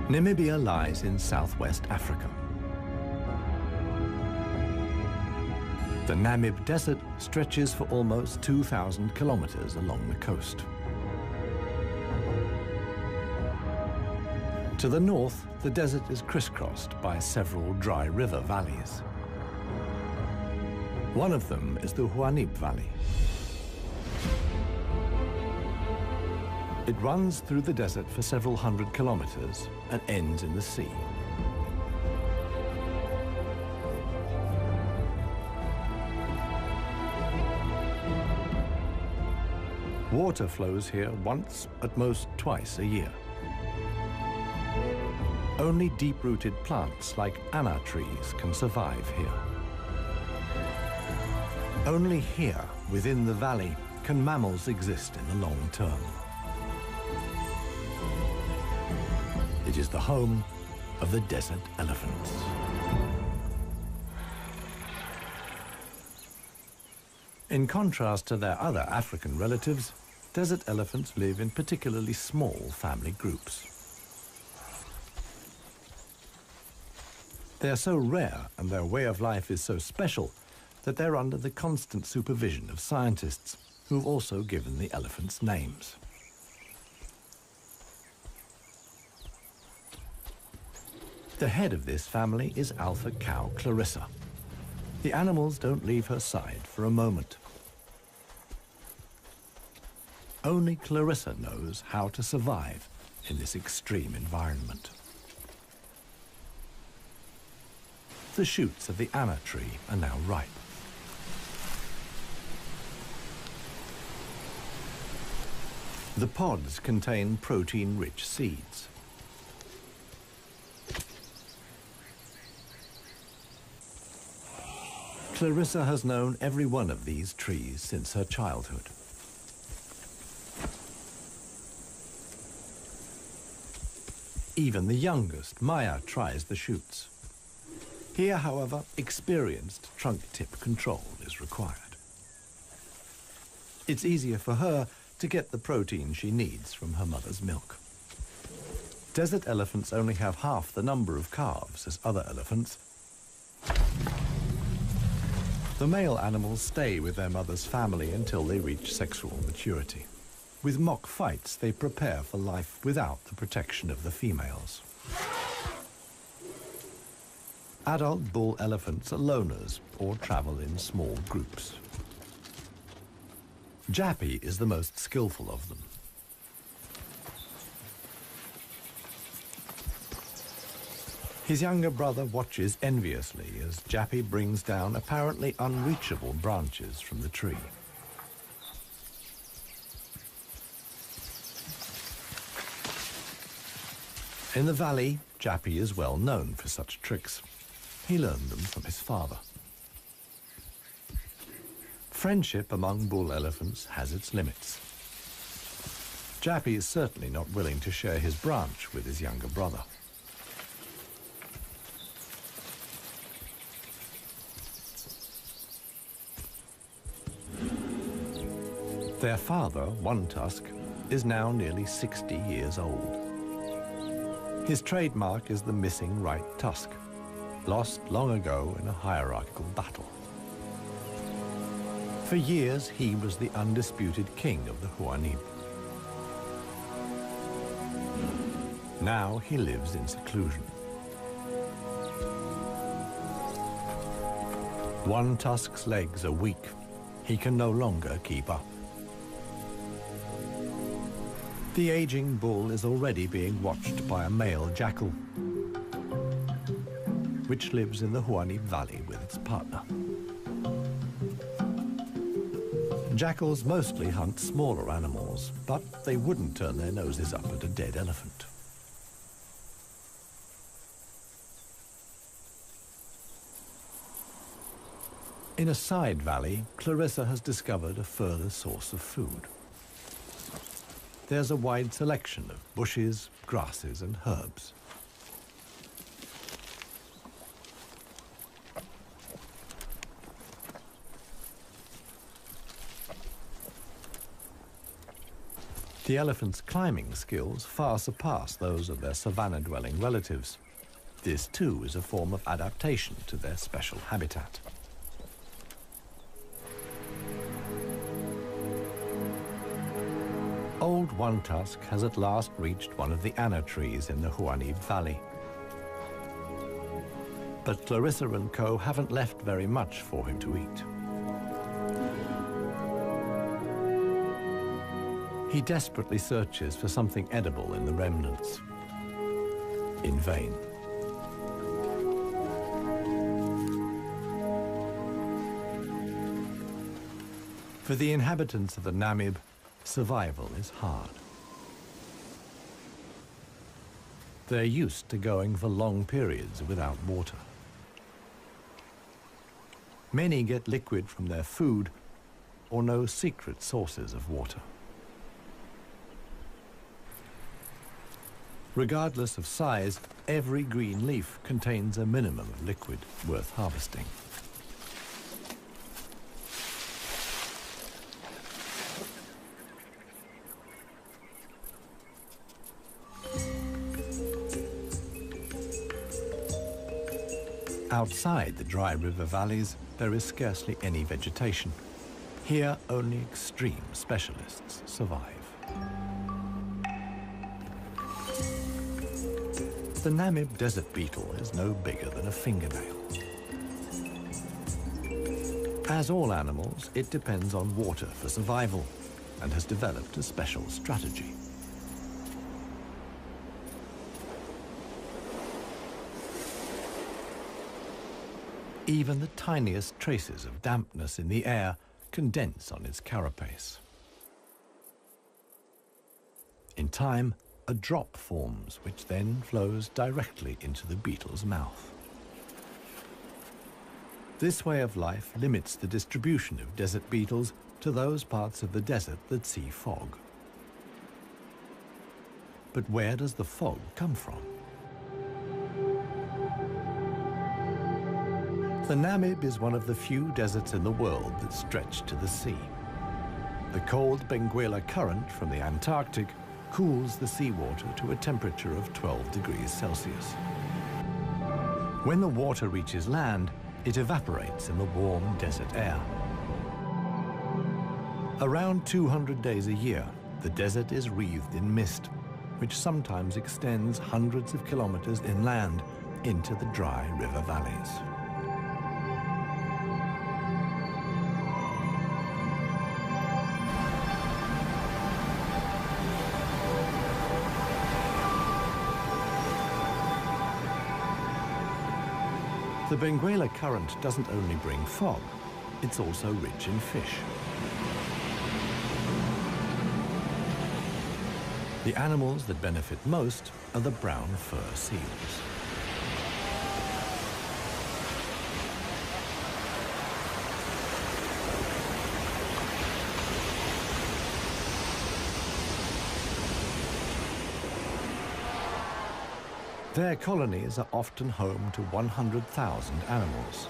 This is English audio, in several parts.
Namibia lies in southwest Africa. The Namib Desert stretches for almost 2,000 kilometers along the coast. To the north, the desert is crisscrossed by several dry river valleys. One of them is the Huanib Valley. It runs through the desert for several hundred kilometers and ends in the sea. Water flows here once, at most twice a year. Only deep-rooted plants like anna trees can survive here. Only here, within the valley, can mammals exist in the long term. It is the home of the desert elephants. In contrast to their other African relatives, desert elephants live in particularly small family groups. They are so rare and their way of life is so special that they're under the constant supervision of scientists who've also given the elephants names. The head of this family is alpha cow Clarissa. The animals don't leave her side for a moment. Only Clarissa knows how to survive in this extreme environment. The shoots of the anna tree are now ripe. The pods contain protein-rich seeds. Clarissa has known every one of these trees since her childhood. Even the youngest, Maya, tries the shoots. Here, however, experienced trunk-tip control is required. It's easier for her to get the protein she needs from her mother's milk. Desert elephants only have half the number of calves as other elephants. The male animals stay with their mother's family until they reach sexual maturity. With mock fights, they prepare for life without the protection of the females. Adult bull elephants are loners or travel in small groups. Jappy is the most skillful of them. His younger brother watches enviously as Jappy brings down apparently unreachable branches from the tree. In the valley, Jappy is well known for such tricks. He learned them from his father. Friendship among bull elephants has its limits. Jappy is certainly not willing to share his branch with his younger brother. Their father, One Tusk, is now nearly 60 years old. His trademark is the missing right tusk, lost long ago in a hierarchical battle. For years, he was the undisputed king of the Huanib. Now he lives in seclusion. One Tusk's legs are weak. He can no longer keep up. The aging bull is already being watched by a male jackal, which lives in the Huanib Valley with its partner. Jackals mostly hunt smaller animals, but they wouldn't turn their noses up at a dead elephant. In a side valley, Clarissa has discovered a further source of food. There's a wide selection of bushes, grasses, and herbs. The elephant's climbing skills far surpass those of their savanna-dwelling relatives. This, too, is a form of adaptation to their special habitat. Old One Tusk has at last reached one of the anna trees in the Huaníb Valley. But Clarissa and co. haven't left very much for him to eat. He desperately searches for something edible in the remnants. In vain. For the inhabitants of the Namib, survival is hard. They're used to going for long periods without water. Many get liquid from their food or know secret sources of water. Regardless of size, every green leaf contains a minimum of liquid worth harvesting. Outside the dry river valleys, there is scarcely any vegetation. Here, only extreme specialists survive. The Namib desert beetle is no bigger than a fingernail. As all animals, it depends on water for survival and has developed a special strategy. Even the tiniest traces of dampness in the air condense on its carapace. In time, a drop forms, which then flows directly into the beetle's mouth. This way of life limits the distribution of desert beetles to those parts of the desert that see fog. But where does the fog come from? The Namib is one of the few deserts in the world that stretch to the sea. The cold Benguela current from the Antarctic cools the seawater to a temperature of 12 degrees Celsius. When the water reaches land, it evaporates in the warm desert air. Around 200 days a year, the desert is wreathed in mist, which sometimes extends hundreds of kilometers inland into the dry river valleys. The Benguela current doesn't only bring fog, it's also rich in fish. The animals that benefit most are the brown fur seals. Their colonies are often home to 100,000 animals.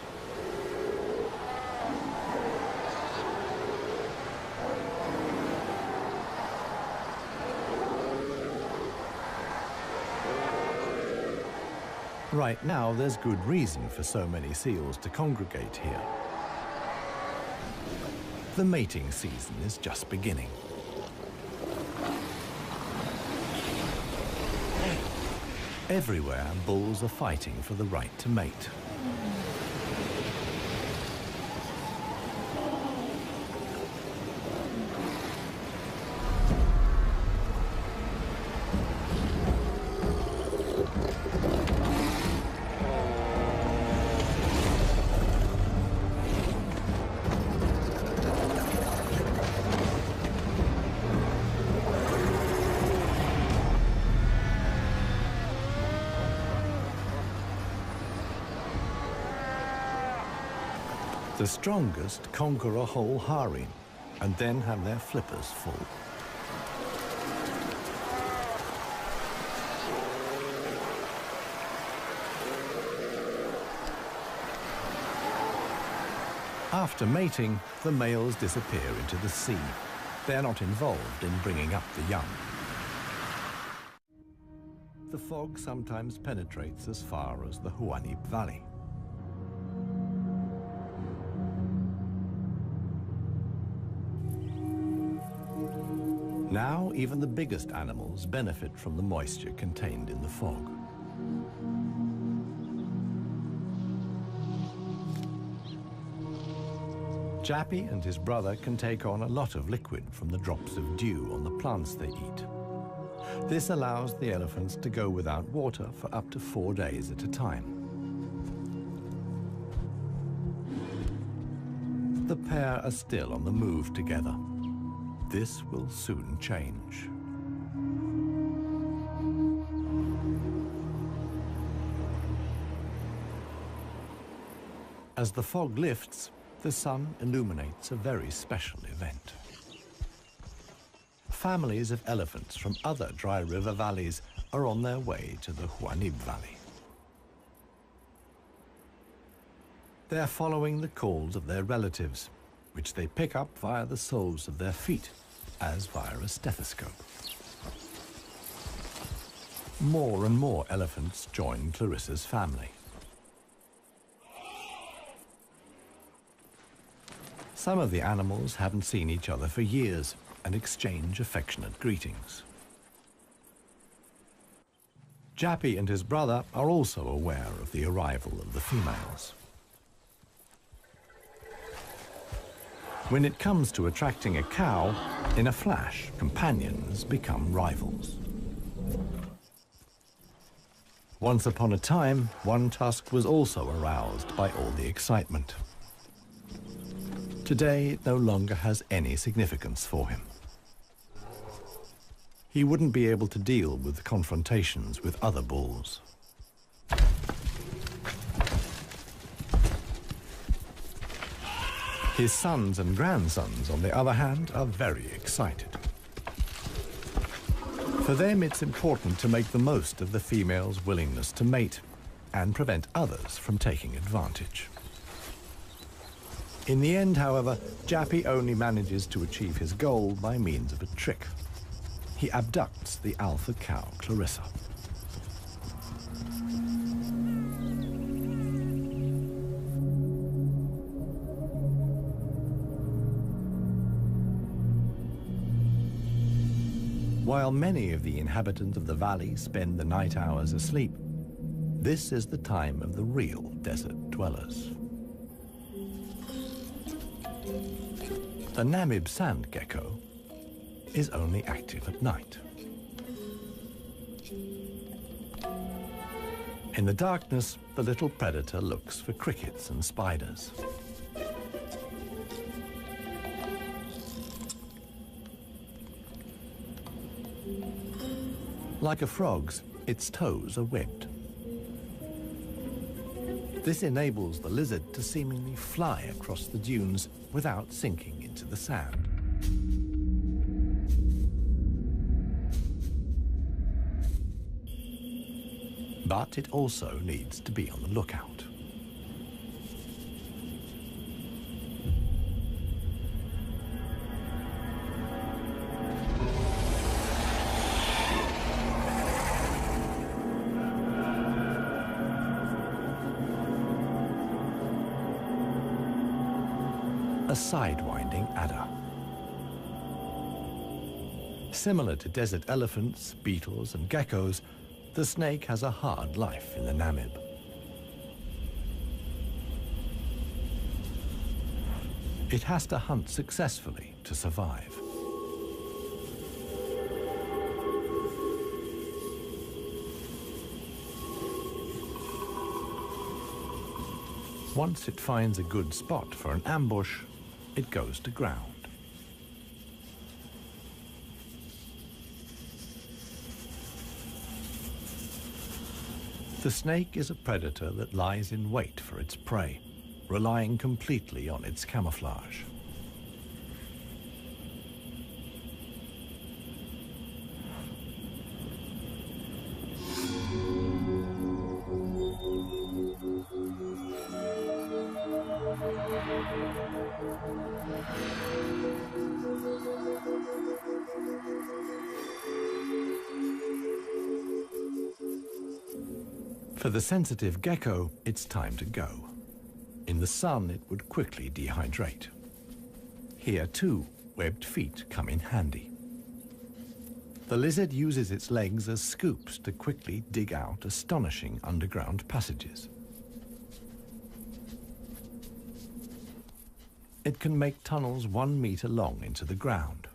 Right now, there's good reason for so many seals to congregate here. The mating season is just beginning. Everywhere, bulls are fighting for the right to mate. The strongest conquer a whole harem and then have their flippers full. After mating, the males disappear into the sea, They're not involved in bringing up the young. The fog sometimes penetrates as far as the Huaníp Valley. Now, even the biggest animals benefit from the moisture contained in the fog. Jappy and his brother can take on a lot of liquid from the drops of dew on the plants they eat. This allows the elephants to go without water for up to 4 days at a time. The pair are still on the move together. This will soon change. As the fog lifts, the sun illuminates a very special event. Families of elephants from other dry river valleys are on their way to the Huaníp Valley. They are following the calls of their relatives, which they pick up via the soles of their feet, as via a stethoscope. More and more elephants join Clarissa's family. Some of the animals haven't seen each other for years and exchange affectionate greetings. Jappy and his brother are also aware of the arrival of the females. When it comes to attracting a cow, in a flash, companions become rivals. Once upon a time, One Tusk was also aroused by all the excitement. Today, it no longer has any significance for him. He wouldn't be able to deal with confrontations with other bulls. His sons and grandsons, on the other hand, are very excited. For them, it's important to make the most of the female's willingness to mate and prevent others from taking advantage. In the end, however, Jappy only manages to achieve his goal by means of a trick. He abducts the alpha cow, Clarissa. While many of the inhabitants of the valley spend the night hours asleep, this is the time of the real desert dwellers. The Namib sand gecko is only active at night. In the darkness, the little predator looks for crickets and spiders. Like a frog's, its toes are webbed. This enables the lizard to seemingly fly across the dunes without sinking into the sand. But it also needs to be on the lookout. A sidewinding adder. Similar to desert elephants, beetles, and geckos, the snake has a hard life in the Namib. It has to hunt successfully to survive. Once it finds a good spot for an ambush, it goes to ground. The snake is a predator that lies in wait for its prey, relying completely on its camouflage. For the sensitive gecko, it's time to go. In the sun, it would quickly dehydrate. Here, too, webbed feet come in handy. The lizard uses its legs as scoops to quickly dig out astonishing underground passages. It can make tunnels 1 meter long into the ground.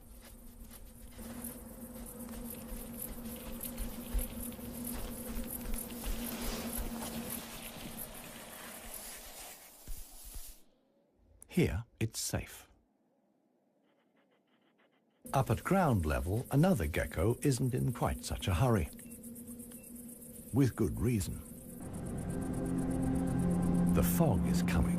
Here, it's safe. Up at ground level, another gecko isn't in quite such a hurry. With good reason. The fog is coming.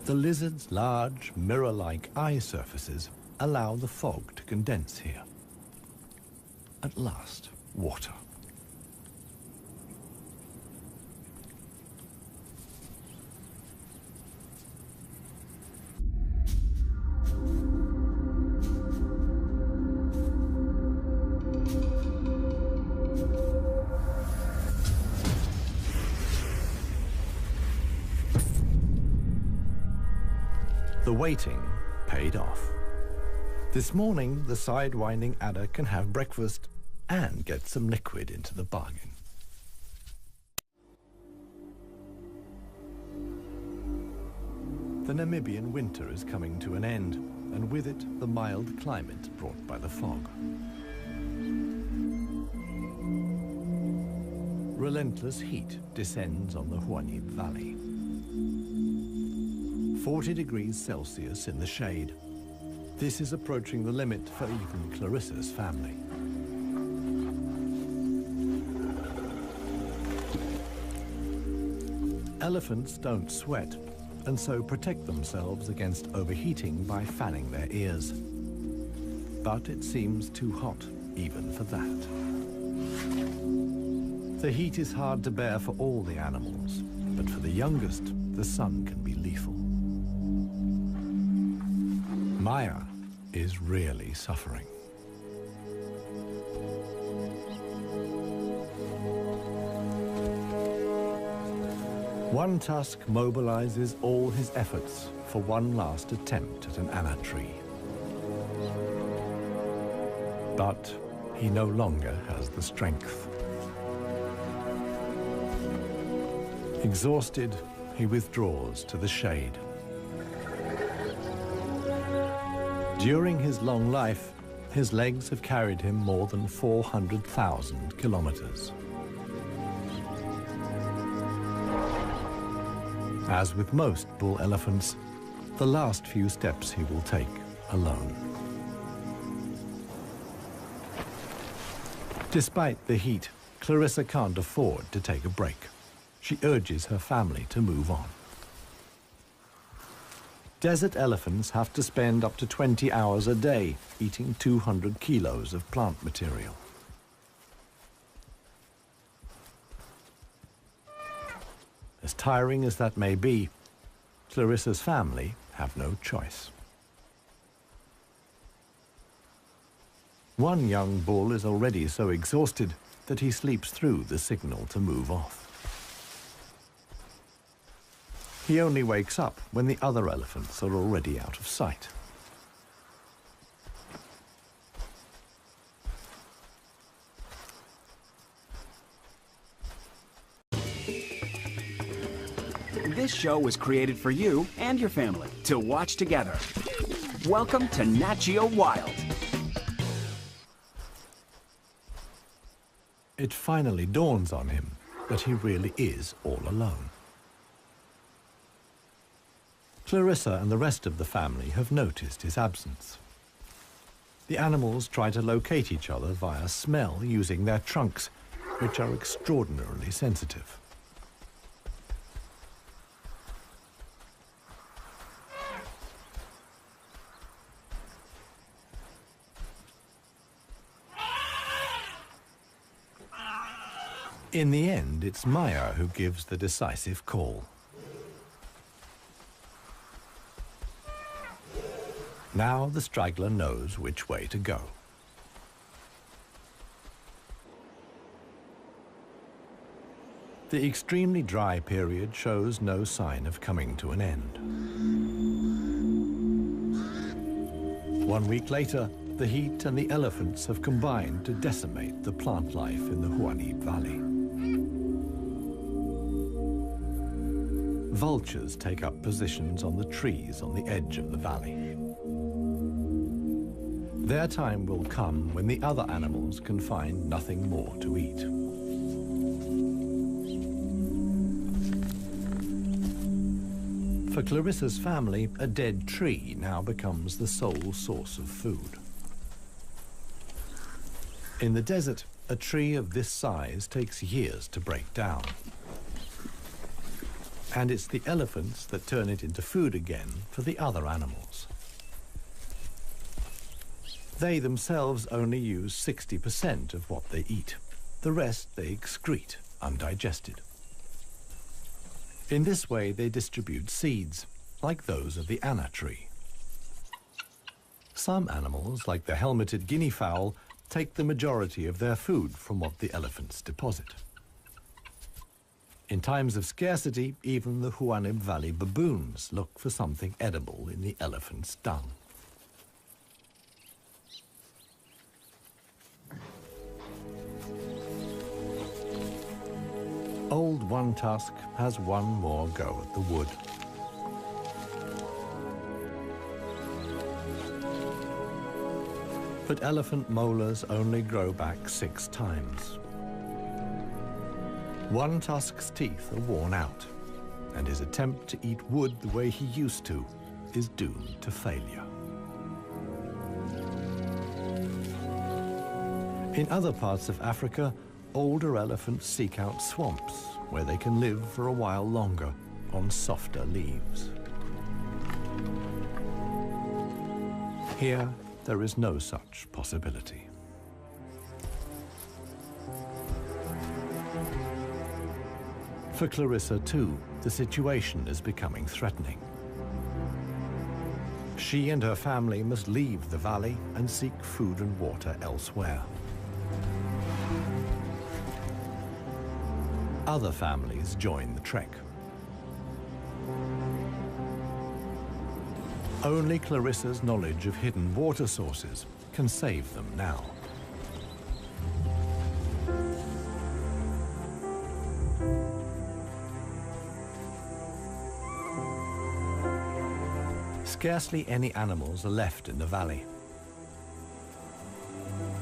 The lizard's large, mirror-like eye surfaces allow the fog to condense here. At last, water. The waiting paid off. This morning, the sidewinding adder can have breakfast and get some liquid into the bargain. The Namibian winter is coming to an end, and with it, the mild climate brought by the fog. Relentless heat descends on the Huanib Valley. 40 degrees Celsius in the shade. This is approaching the limit for even Clarissa's family. Elephants don't sweat, and so protect themselves against overheating by fanning their ears. But it seems too hot, even for that. The heat is hard to bear for all the animals, but for the youngest, the sun can be lethal. Maya is really suffering. One tusk mobilizes all his efforts for one last attempt at an anna tree. But he no longer has the strength. Exhausted, he withdraws to the shade. During his long life, his legs have carried him more than 400,000 kilometers. As with most bull elephants, the last few steps he will take alone. Despite the heat, Clarissa can't afford to take a break. She urges her family to move on. Desert elephants have to spend up to 20 hours a day eating 200 kilos of plant material. As tiring as that may be, Clarissa's family have no choice. One young bull is already so exhausted that he sleeps through the signal to move off. He only wakes up when the other elephants are already out of sight. This show was created for you and your family to watch together. Welcome to Nat Geo Wild. It finally dawns on him that he really is all alone. Clarissa and the rest of the family have noticed his absence. The animals try to locate each other via smell using their trunks, which are extraordinarily sensitive. In the end, it's Maya who gives the decisive call. Now the straggler knows which way to go. The extremely dry period shows no sign of coming to an end. 1 week later, the heat and the elephants have combined to decimate the plant life in the Huanim Valley. Vultures take up positions on the trees on the edge of the valley. Their time will come when the other animals can find nothing more to eat. For Clarissa's family, a dead tree now becomes the sole source of food. In the desert, a tree of this size takes years to break down. And it's the elephants that turn it into food again for the other animals. They themselves only use 60% of what they eat. The rest they excrete undigested. In this way, they distribute seeds, like those of the anna tree. Some animals, like the helmeted guinea fowl, take the majority of their food from what the elephants deposit. In times of scarcity, even the Huanim Valley baboons look for something edible in the elephant's dung. Old One Tusk has one more go at the wood. But elephant molars only grow back 6 times. One Tusk's teeth are worn out, and his attempt to eat wood the way he used to is doomed to failure. In other parts of Africa, older elephants seek out swamps where they can live for a while longer on softer leaves. Here, there is no such possibility. For Clarissa, too, the situation is becoming threatening. She and her family must leave the valley and seek food and water elsewhere. Other families join the trek. Only Clarissa's knowledge of hidden water sources can save them now. Scarcely any animals are left in the valley.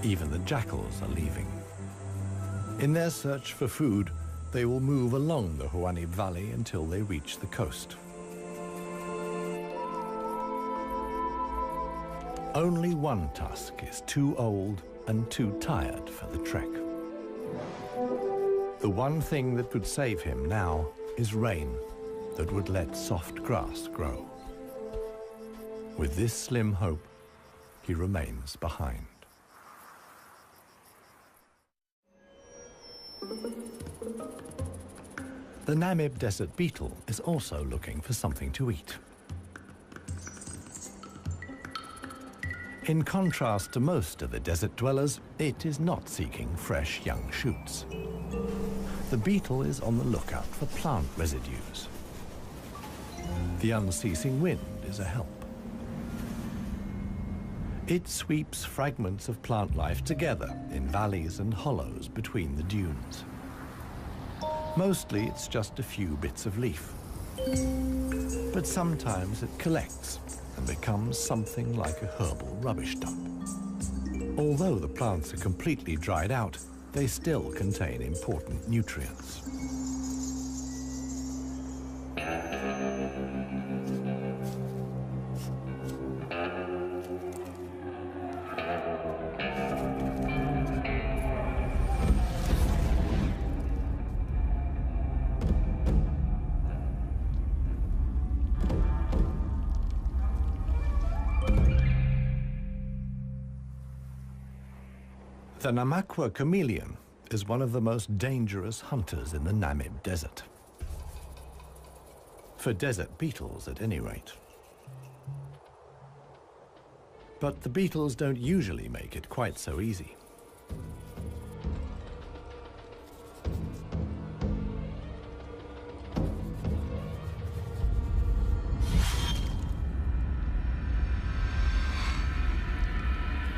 Even the jackals are leaving. In their search for food, they will move along the Huanim Valley until they reach the coast. Only One Tusk is too old and too tired for the trek. The one thing that could save him now is rain that would let soft grass grow. With this slim hope, he remains behind. The Namib desert beetle is also looking for something to eat. In contrast to most of the desert dwellers, it is not seeking fresh young shoots. The beetle is on the lookout for plant residues. The unceasing wind is a help. It sweeps fragments of plant life together in valleys and hollows between the dunes. Mostly it's just a few bits of leaf. But sometimes it collects and becomes something like a herbal rubbish dump. Although the plants are completely dried out, they still contain important nutrients. The Namakwa chameleon is one of the most dangerous hunters in the Namib Desert. For desert beetles, at any rate. But the beetles don't usually make it quite so easy.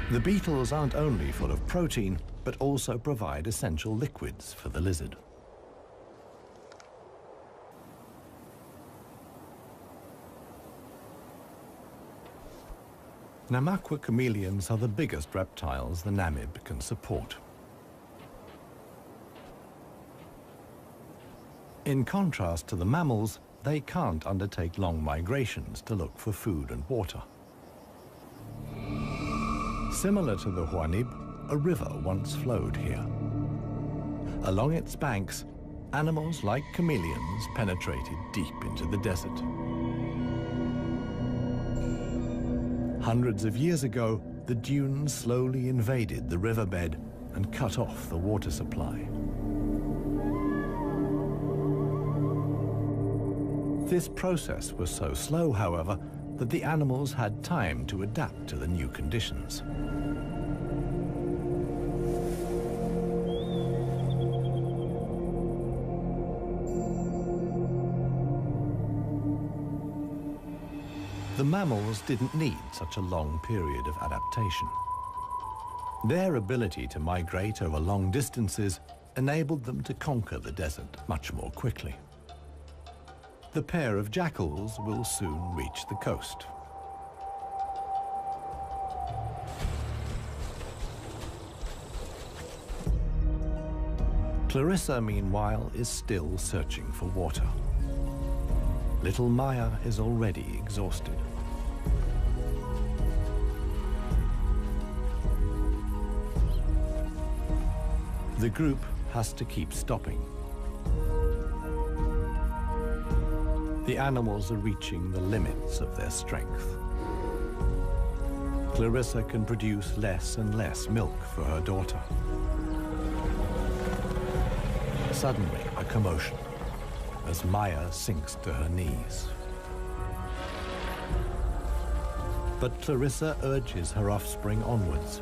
The beetles aren't only full of protein, but also provide essential liquids for the lizard. Namaqua chameleons are the biggest reptiles the Namib can support. In contrast to the mammals, they can't undertake long migrations to look for food and water. Similar to the Huanib, a river once flowed here. Along its banks, animals like chameleons penetrated deep into the desert. Hundreds of years ago, the dunes slowly invaded the riverbed and cut off the water supply. This process was so slow, however, that the animals had time to adapt to the new conditions. The mammals didn't need such a long period of adaptation. Their ability to migrate over long distances enabled them to conquer the desert much more quickly. The pair of jackals will soon reach the coast. Clarissa, meanwhile, is still searching for water. Little Maya is already exhausted. The group has to keep stopping. The animals are reaching the limits of their strength. Clarissa can produce less and less milk for her daughter. Suddenly, a commotion as Maya sinks to her knees. But Clarissa urges her offspring onwards.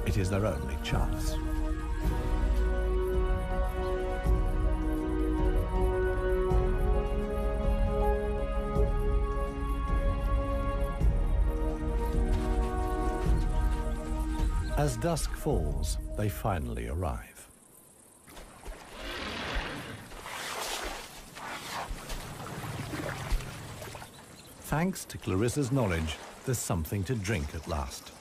It is their only chance. As dusk falls, they finally arrive. Thanks to Clarissa's knowledge, there's something to drink at last.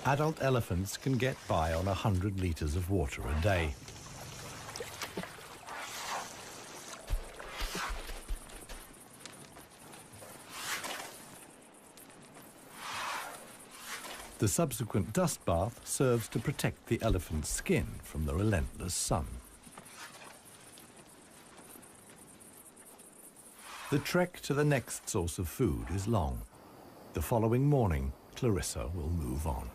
Adult elephants can get by on 100 liters of water a day. The subsequent dust bath serves to protect the elephant's skin from the relentless sun. The trek to the next source of food is long. The following morning, Clarissa will move on.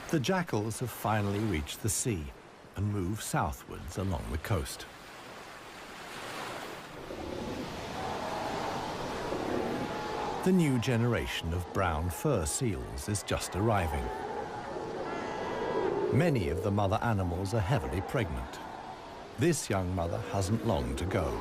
The jackals have finally reached the sea and move southwards along the coast. The new generation of brown fur seals is just arriving. Many of the mother animals are heavily pregnant. This young mother hasn't long to go.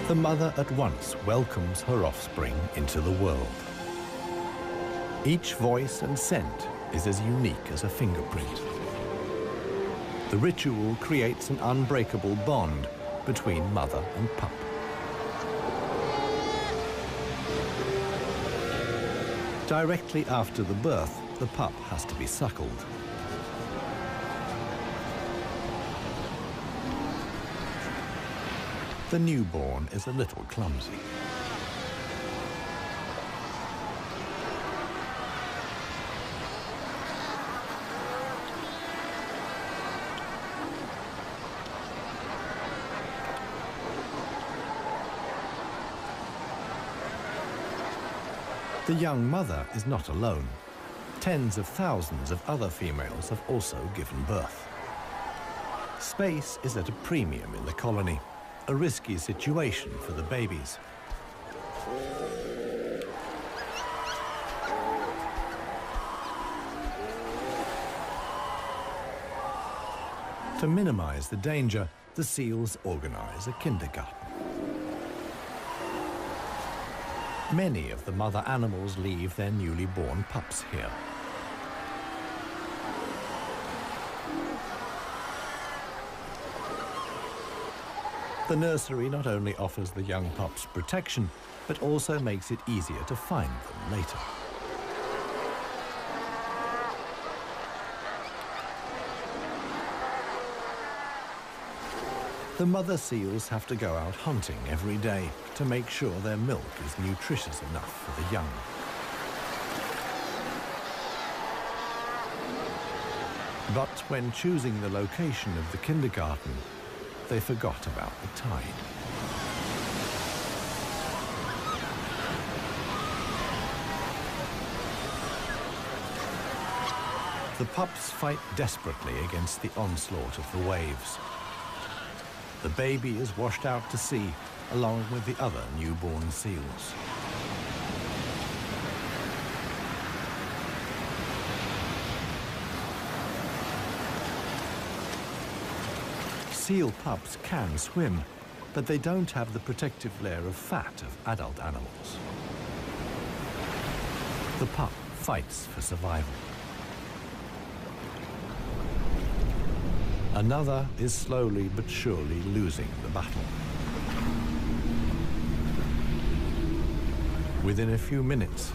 The mother at once welcomes her offspring into the world. Each voice and scent is as unique as a fingerprint. The ritual creates an unbreakable bond between mother and pup. Directly after the birth, the pup has to be suckled. The newborn is a little clumsy. The young mother is not alone. Tens of thousands of other females have also given birth. Space is at a premium in the colony, a risky situation for the babies. To minimize the danger, the seals organize a kindergarten. Many of the mother animals leave their newly born pups here. The nursery not only offers the young pups protection, but also makes it easier to find them later. The mother seals have to go out hunting every day to make sure their milk is nutritious enough for the young. But when choosing the location of the kindergarten, they forgot about the tide. The pups fight desperately against the onslaught of the waves. The baby is washed out to sea along with the other newborn seals. Seal pups can swim, but they don't have the protective layer of fat of adult animals. The pup fights for survival. Another is slowly but surely losing the battle. Within a few minutes,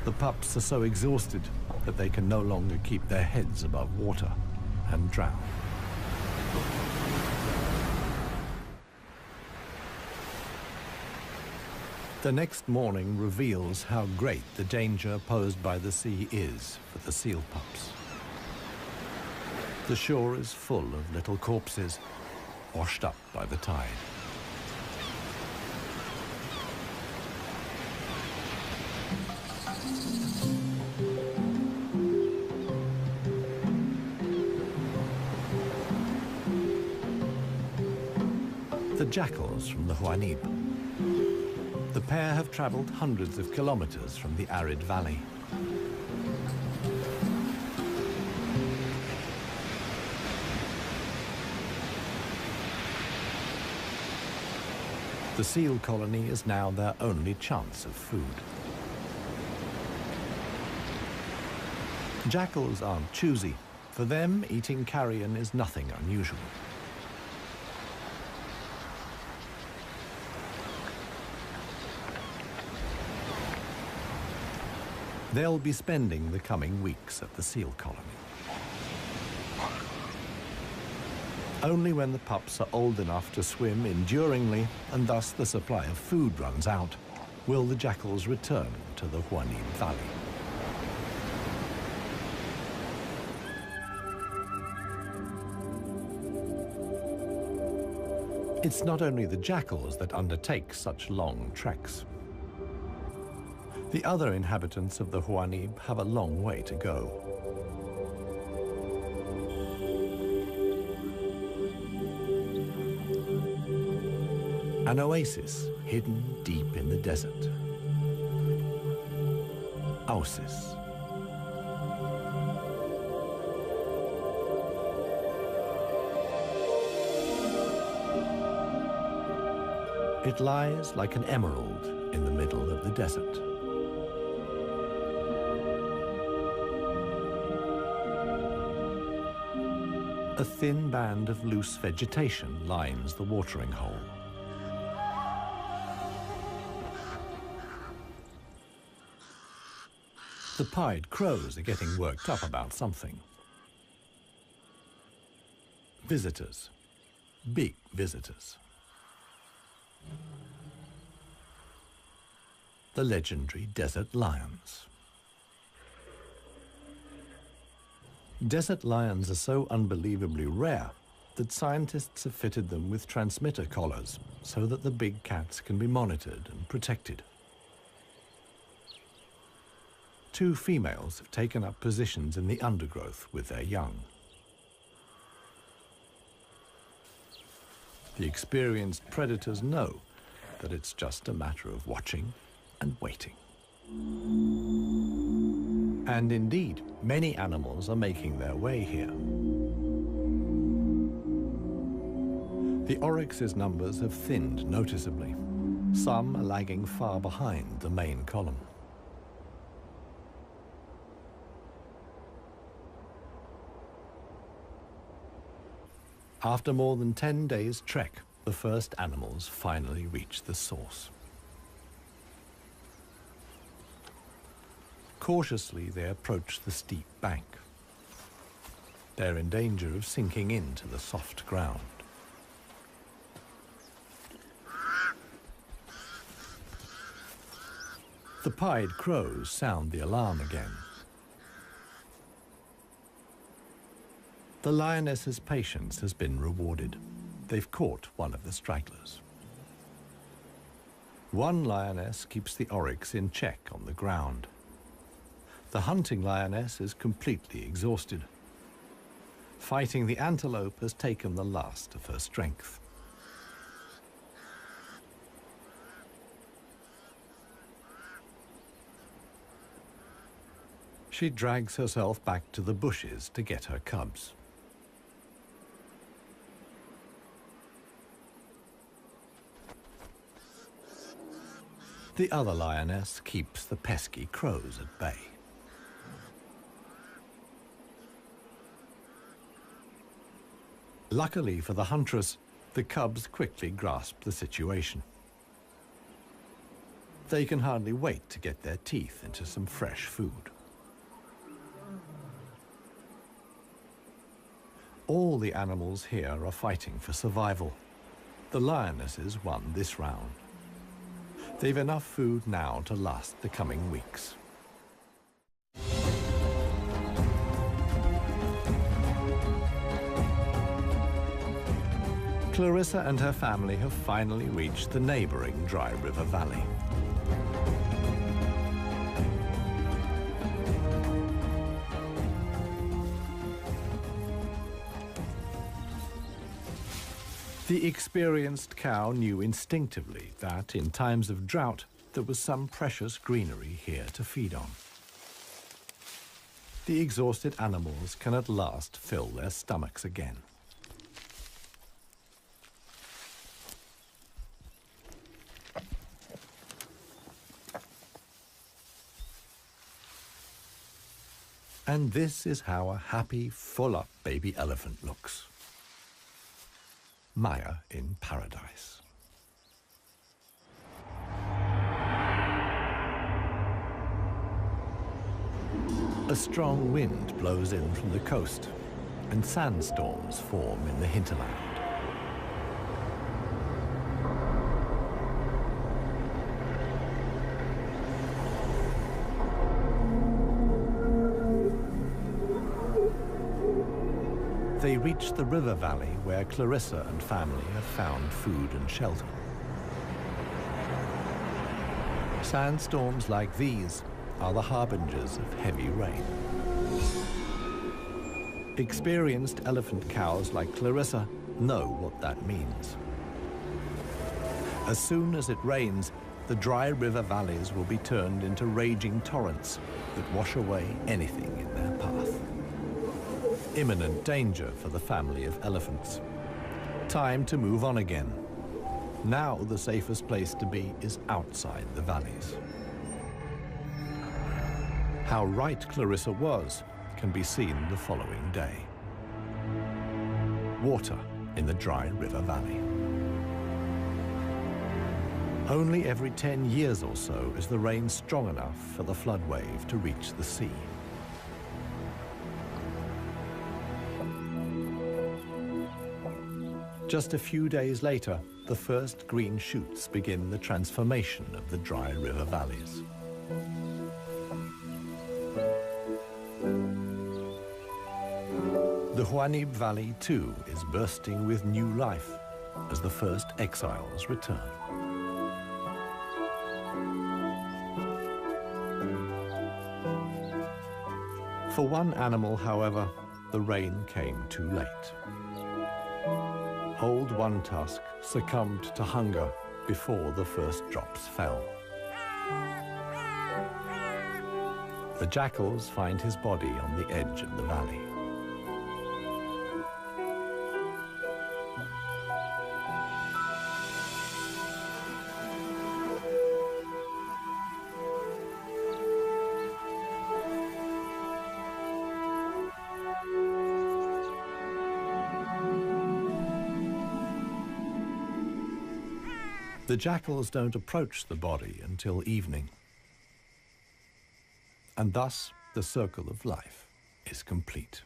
the pups are so exhausted that they can no longer keep their heads above water and drown. The next morning reveals how great the danger posed by the sea is for the seal pups. The shore is full of little corpses, washed up by the tide. The jackals from the Huanib. The pair have traveled hundreds of kilometers from the arid valley. The seal colony is now their only chance of food. Jackals aren't choosy. For them, eating carrion is nothing unusual. They'll be spending the coming weeks at the seal colony. Only when the pups are old enough to swim enduringly, and thus the supply of food runs out, will the jackals return to the Huanib Valley. It's not only the jackals that undertake such long treks. The other inhabitants of the Huanib have a long way to go. An oasis hidden deep in the desert. Ausis. It lies like an emerald in the middle of the desert. A thin band of loose vegetation lines the watering hole. The pied crows are getting worked up about something. Visitors. Big visitors. the legendary desert lions. Desert lions are so unbelievably rare that scientists have fitted them with transmitter collars so that the big cats can be monitored and protected. 2 females have taken up positions in the undergrowth with their young. The experienced predators know that it's just a matter of watching and waiting. And indeed, many animals are making their way here. The oryx's numbers have thinned noticeably. Some are lagging far behind the main column. After more than 10 days' trek, the first animals finally reach the source. Cautiously, they approach the steep bank. They're in danger of sinking into the soft ground. The pied crows sound the alarm again. The lioness's patience has been rewarded. They've caught one of the stragglers. One lioness keeps the oryx in check on the ground. The hunting lioness is completely exhausted. Fighting the antelope has taken the last of her strength. She drags herself back to the bushes to get her cubs. The other lioness keeps the pesky crows at bay. Luckily for the huntress, the cubs quickly grasp the situation. They can hardly wait to get their teeth into some fresh food. All the animals here are fighting for survival. The lionesses won this round. They've enough food now to last the coming weeks. Clarissa and her family have finally reached the neighboring Dry River Valley. The experienced cow knew instinctively that, in times of drought, there was some precious greenery here to feed on. The exhausted animals can at last fill their stomachs again. And this is how a happy, full-up baby elephant looks. Maya in paradise. A strong wind blows in from the coast, and sandstorms form in the hinterland. They reach the river valley where Clarissa and family have found food and shelter. Sandstorms like these are the harbingers of heavy rain. Experienced elephant cows like Clarissa know what that means. As soon as it rains, the dry river valleys will be turned into raging torrents that wash away anything in their path. Imminent danger for the family of elephants. Time to move on again. Now the safest place to be is outside the valleys. How right Clarissa was can be seen the following day. Water in the Dry River Valley. Only every 10 years or so is the rain strong enough for the flood wave to reach the sea. Just a few days later, the first green shoots begin the transformation of the dry river valleys. The Huanib Valley, too, is bursting with new life as the first exiles return. For one animal, however, the rain came too late. Old One Tusk succumbed to hunger before the first drops fell. The jackals find his body on the edge of the valley. The jackals don't approach the body until evening. And thus, the circle of life is complete.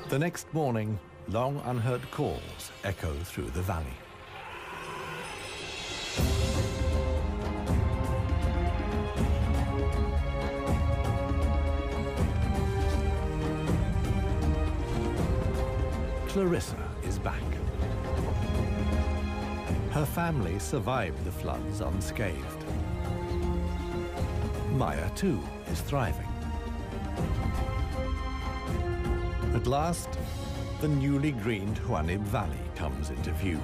The next morning, long unheard calls echo through the valley. Clarissa is back. Her family survived the floods unscathed. Maya, too, is thriving. At last, the newly greened Huanib Valley comes into view.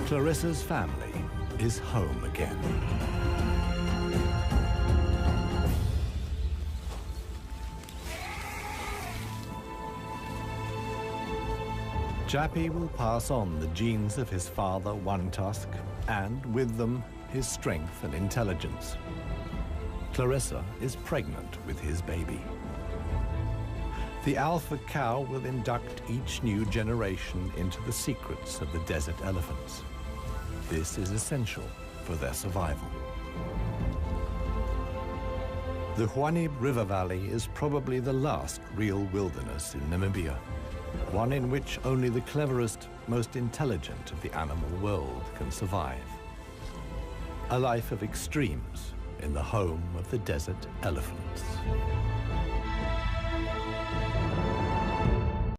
Clarissa's family is home again. Jappy will pass on the genes of his father, One Tusk, and with them, his strength and intelligence. Clarissa is pregnant with his baby. The alpha cow will induct each new generation into the secrets of the desert elephants. This is essential for their survival. The Huanib River Valley is probably the last real wilderness in Namibia, one in which only the cleverest, most intelligent of the animal world can survive. A life of extremes in the home of the desert elephants.